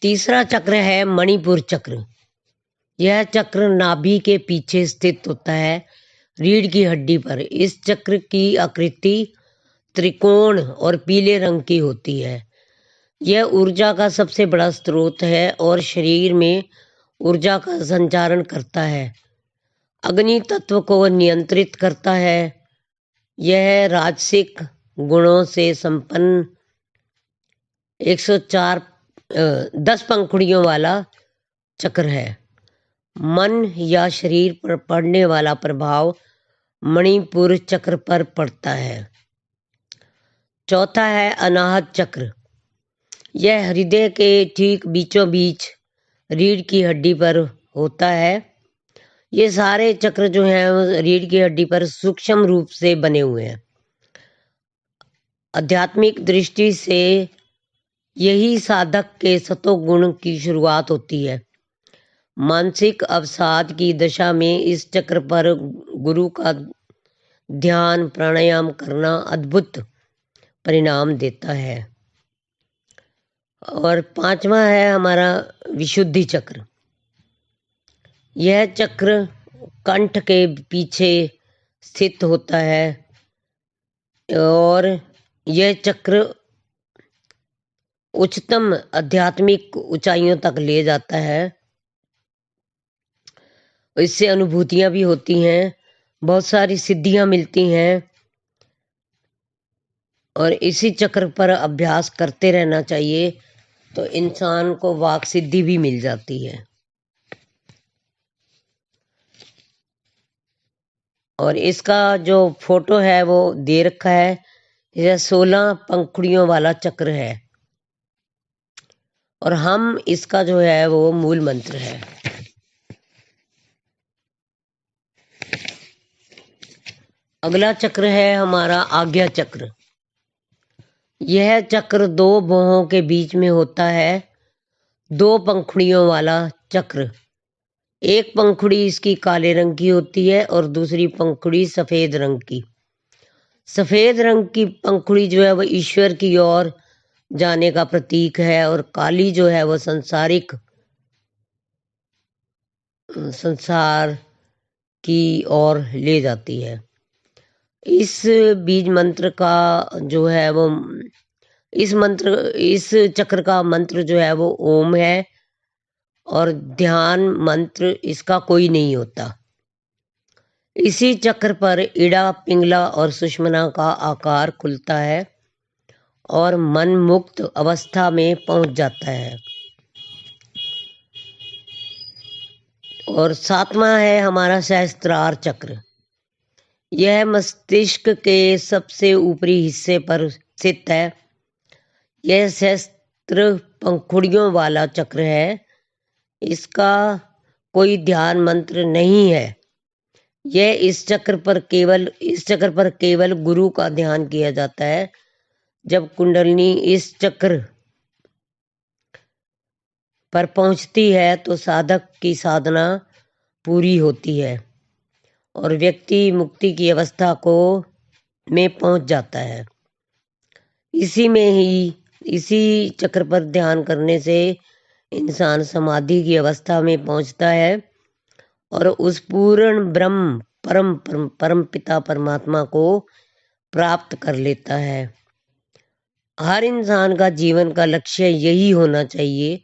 तीसरा चक्र है मणिपुर चक्र। यह चक्र नाभि के पीछे स्थित होता है, रीढ़ की हड्डी पर। इस चक्र की आकृति त्रिकोण और पीले रंग की होती है। यह ऊर्जा का सबसे बड़ा स्रोत है और शरीर में ऊर्जा का संचारण करता है। अग्नि तत्व को नियंत्रित करता है। यह राजसिक गुणों से संपन्न 10 पंखुड़ियों वाला चक्र है। मन या शरीर पर पड़ने वाला प्रभाव मणिपुर चक्र पर पड़ता है। चौथा है अनाहत चक्र। यह हृदय के ठीक बीचों बीच रीढ़ की हड्डी पर होता है। ये सारे चक्र जो हैं रीढ़ की हड्डी पर सूक्ष्म रूप से बने हुए हैं। आध्यात्मिक दृष्टि से यही साधक के सतोगुण की शुरुआत होती है। मानसिक अवसाद की दशा में इस चक्र पर गुरु का ध्यान प्राणायाम करना अद्भुत परिणाम देता है। और पांचवा है हमारा विशुद्धि चक्र। यह चक्र कंठ के पीछे स्थित होता है और यह चक्र उच्चतम आध्यात्मिक ऊंचाइयों तक ले जाता है। इससे अनुभूतियां भी होती हैं, बहुत सारी सिद्धियां मिलती हैं और इसी चक्र पर अभ्यास करते रहना चाहिए तो इंसान को वाक सिद्धि भी मिल जाती है। और इसका जो फोटो है वो दे रखा है। यह 16 पंखुड़ियों वाला चक्र है और हम इसका जो है वो मूल मंत्र है। अगला चक्र है हमारा आज्ञा चक्र। यह चक्र 2 भौहों के बीच में होता है। 2 पंखुड़ियों वाला चक्र। एक पंखुड़ी इसकी काले रंग की होती है और दूसरी पंखुड़ी सफेद रंग की। सफेद रंग की पंखुड़ी जो है वो ईश्वर की ओर जाने का प्रतीक है और काली जो है वो संसार की ओर ले जाती है। इस बीज मंत्र का जो है वो इस चक्र का मंत्र जो है वो ओम है और ध्यान मंत्र इसका कोई नहीं होता। इसी चक्र पर इड़ा, पिंगला और सुषुम्ना का आकार खुलता है और मन मुक्त अवस्था में पहुंच जाता है। और 7वां है हमारा सहस्त्रार चक्र। यह मस्तिष्क के सबसे ऊपरी हिस्से पर स्थित है। यह सहस्त्र पंखुड़ियों वाला चक्र है। इसका कोई ध्यान मंत्र नहीं है। इस चक्र पर केवल गुरु का ध्यान किया जाता है। जब कुंडलिनी इस चक्र पर पहुंचती है तो साधक की साधना पूरी होती है और व्यक्ति मुक्ति की अवस्था में पहुंच जाता है। इसी चक्र पर ध्यान करने से इंसान समाधि की अवस्था में पहुंचता है और उस पूर्ण ब्रह्म परम पिता परमात्मा को प्राप्त कर लेता है। हर इंसान का जीवन का लक्ष्य यही होना चाहिए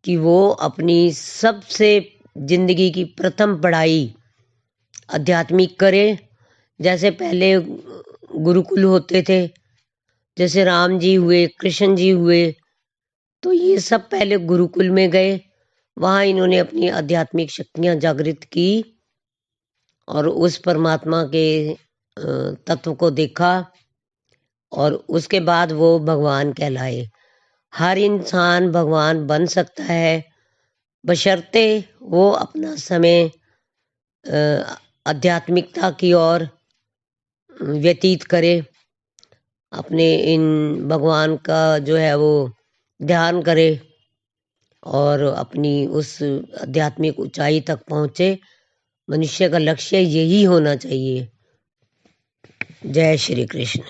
कि वो अपनी सबसे जिंदगी की प्रथम पढ़ाई आध्यात्मिक करे। जैसे पहले गुरुकुल होते थे, जैसे राम जी हुए, कृष्ण जी हुए, तो ये सब पहले गुरुकुल में गए। वहाँ इन्होंने अपनी आध्यात्मिक शक्तियाँ जागृत की और उस परमात्मा के तत्व को देखा और उसके बाद वो भगवान कहलाए। हर इंसान भगवान बन सकता है बशर्ते वो अपना समय आध्यात्मिकता की ओर व्यतीत करे, अपने इन भगवान का जो है वो ध्यान करे और अपनी उस आध्यात्मिक ऊंचाई तक पहुँचे। मनुष्य का लक्ष्य यही होना चाहिए। जय श्री कृष्ण।